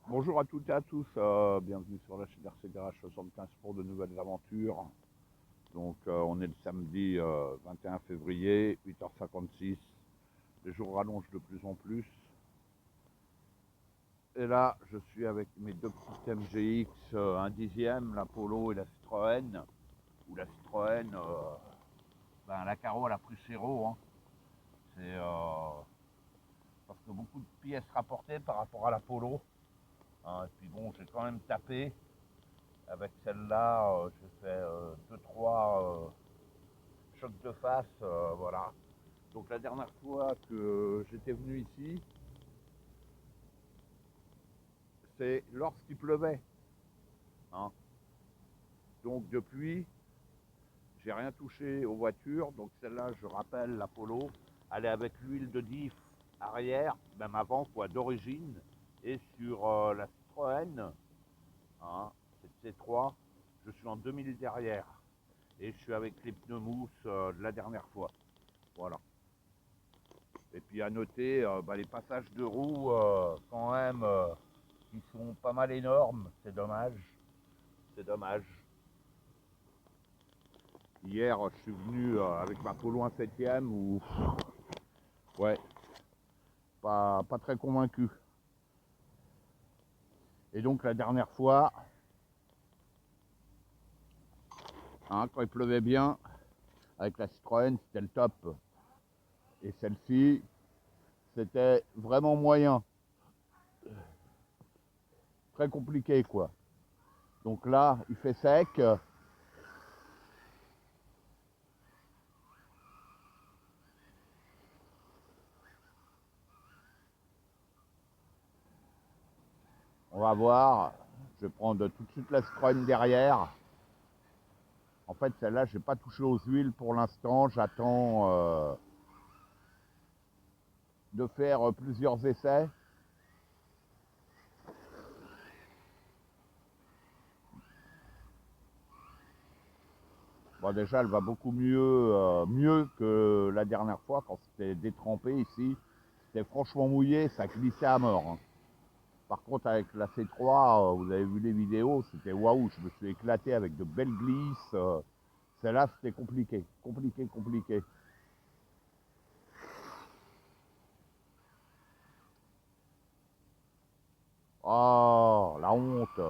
Bonjour à toutes et à tous, bienvenue sur la chaîne RCGH 75 pour de nouvelles aventures. Donc on est le samedi 21 février, 8h56. Les jours rallongent de plus en plus. Et là, je suis avec mes deux petites MGX, un dixième, la Polo et la Citroën. Ou la Citroën, la Caro, elle a pris Chéreau. Hein. C'est parce que beaucoup de pièces rapportées par rapport à la Polo. Hein. Et puis bon, j'ai quand même tapé. Avec celle-là, j'ai fait 2-3 chocs de face, voilà. Donc la dernière fois que j'étais venu ici, c'est lorsqu'il pleuvait. Hein. Donc depuis, j'ai rien touché aux voitures. Donc celle-là, je rappelle, la Polo, elle est avec l'huile de diff arrière, même avant, quoi, d'origine. Et sur la Citroën, hein, cette C3, je suis en 2000 derrière. Et je suis avec les pneus mousse de la dernière fois. Voilà. Et puis à noter les passages de roues quand même qui sont pas mal énormes, c'est dommage. C'est dommage. Hier je suis venu avec ma Polo 1 7ème où ouais, pas très convaincu. Et donc la dernière fois, hein, quand il pleuvait bien, avec la Citroën, c'était le top. Et celle-ci, c'était vraiment moyen. Très compliqué quoi. Donc là, il fait sec. On va voir. Je vais prendre tout de suite la Citroën derrière. En fait, celle-là, je n'ai pas touché aux huiles pour l'instant. J'attends de faire plusieurs essais. Bon, déjà, elle va beaucoup mieux que la dernière fois quand c'était détrempé ici. C'était franchement mouillé, ça glissait à mort. Hein. Par contre, avec la C3, vous avez vu les vidéos, c'était waouh, je me suis éclaté avec de belles glisses. Celle-là, c'était compliqué, compliqué, compliqué. Oh, la honte.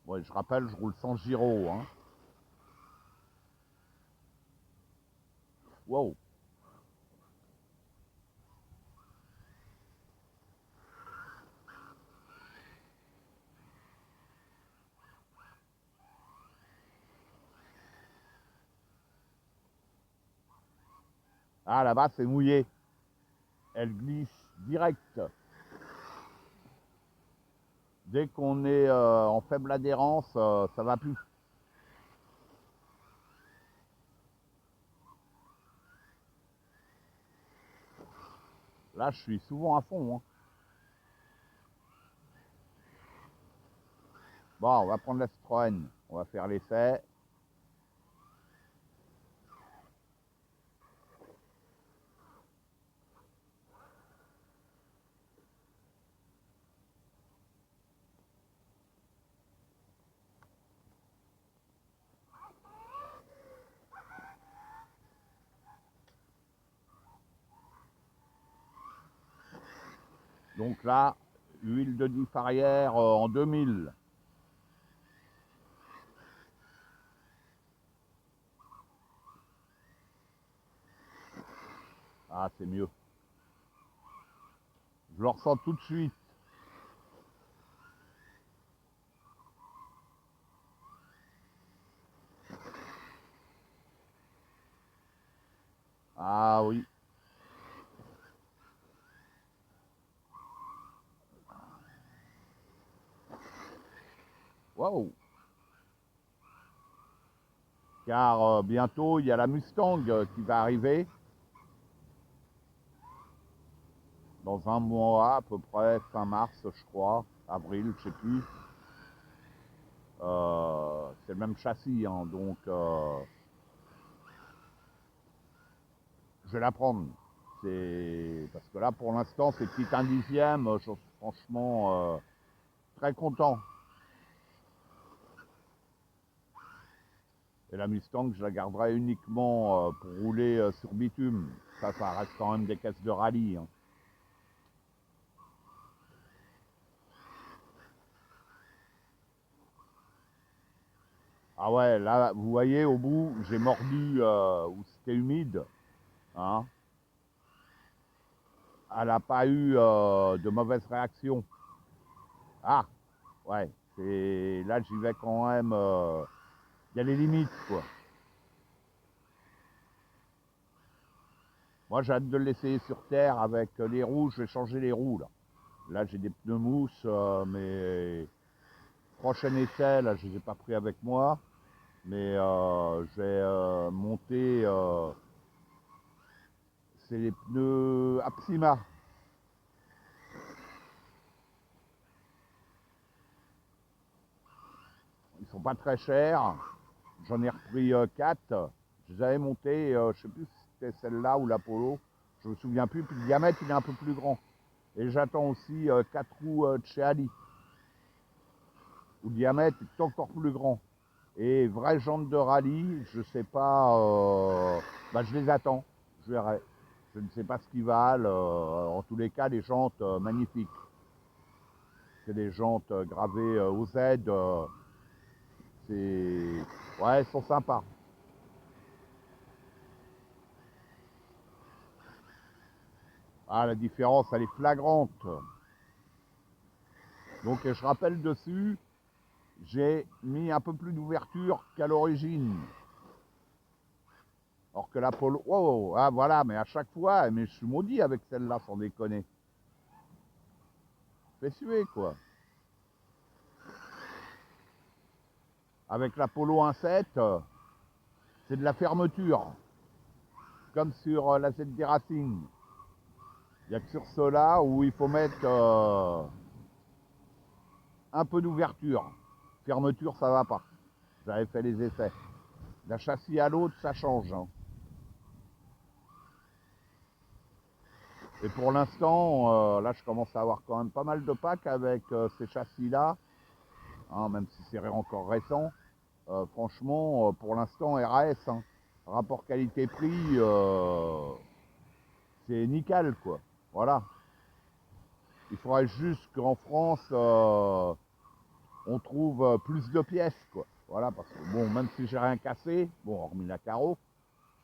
Bon, je rappelle, je roule sans gyro. Hein. Wow. Ah, là-bas, c'est mouillé. Elle glisse direct. Dès qu'on est en faible adhérence, ça va plus. Là, je suis souvent à fond. Hein. Bon, on va prendre la Citroën. On va faire l'essai. Donc là, huile de diff arrière en 2000. Ah, c'est mieux. Je le ressens tout de suite. Ah oui. Waouh. Car bientôt, il y a la Mustang qui va arriver. Dans un mois, à peu près, fin mars, je crois. Avril, je sais plus. C'est le même châssis, hein, donc je vais la prendre. Parce que là, pour l'instant, c'est petit 1/10, je suis franchement très content. Et la Mustang, je la garderai uniquement pour rouler sur bitume. Ça reste quand même des caisses de rallye, hein. Ah ouais, là, vous voyez, au bout, j'ai mordu où c'était humide, hein. Elle n'a pas eu de mauvaise réaction. Ah, ouais, là, j'y vais quand même. Il y a les limites, quoi. Moi, j'ai hâte de l'essayer sur terre avec les roues. Je vais changer les roues, là. Là, j'ai des pneus mousse, mais prochain essai, là, je ne les ai pas pris avec moi. Mais je vais monter. C'est les pneus Apsima. Ils sont pas très chers. J'en ai repris 4. Je les avais montés, je sais plus si c'était celle-là ou l'Apollo. Je me souviens plus. Puis le diamètre, il est un peu plus grand. Et j'attends aussi 4 roues de chez Ali, où le diamètre est encore plus grand. Et vraies jantes de rallye, je sais pas, bah je les attends, je verrai. Je ne sais pas ce qu'ils valent. En tous les cas, les jantes magnifiques. C'est des jantes gravées au Z. C'est, ouais, elles sont sympas. Ah, la différence, elle est flagrante. Donc, je rappelle dessus, j'ai mis un peu plus d'ouverture qu'à l'origine. Or que la Polo... Oh, ah, voilà, mais à chaque fois, mais je suis maudit avec celle-là, sans déconner. Fais suer, quoi. Avec la Polo 1.7, c'est de la fermeture. Comme sur la ZD Racing. Il n'y a que sur cela où il faut mettre un peu d'ouverture. Fermeture, ça va pas. J'avais fait les essais. D'un châssis à l'autre, ça change, hein. Et pour l'instant, là, je commence à avoir quand même pas mal de packs avec ces châssis-là, hein, même si c'est encore récent. Franchement, pour l'instant, RAS, hein, rapport qualité-prix, c'est nickel, quoi. Voilà. Il faudrait juste qu'en France, on trouve plus de pièces, quoi. Voilà, parce que bon, même si j'ai rien cassé, bon, hormis la carreau,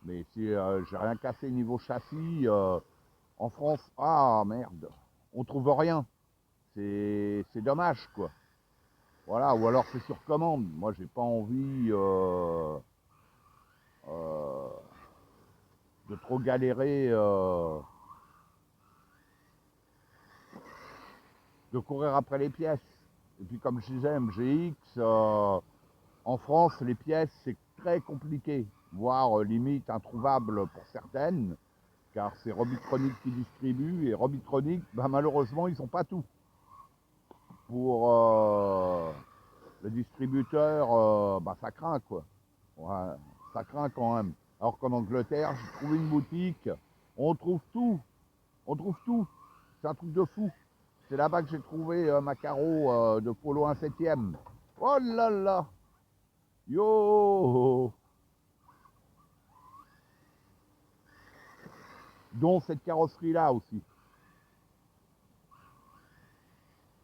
mais si j'ai rien cassé niveau châssis, en France, ah merde, on trouve rien. C'est dommage, quoi. Voilà, ou alors c'est sur commande. Moi, j'ai pas envie euh, de trop galérer, de courir après les pièces. Et puis, comme je disais, MGX, en France, les pièces, c'est très compliqué, voire limite introuvable pour certaines, car c'est Robitronic qui distribue, et Robitronic, bah, malheureusement, ils n'ont pas tout. Pour le distributeur, bah, ça craint, quoi. Ouais, ça craint quand même. Alors qu'en Angleterre, j'ai trouvé une boutique, on trouve tout, on trouve tout. C'est un truc de fou. C'est là-bas que j'ai trouvé ma carreau de Polo 1/7. Oh là là, yo, dont cette carrosserie-là aussi.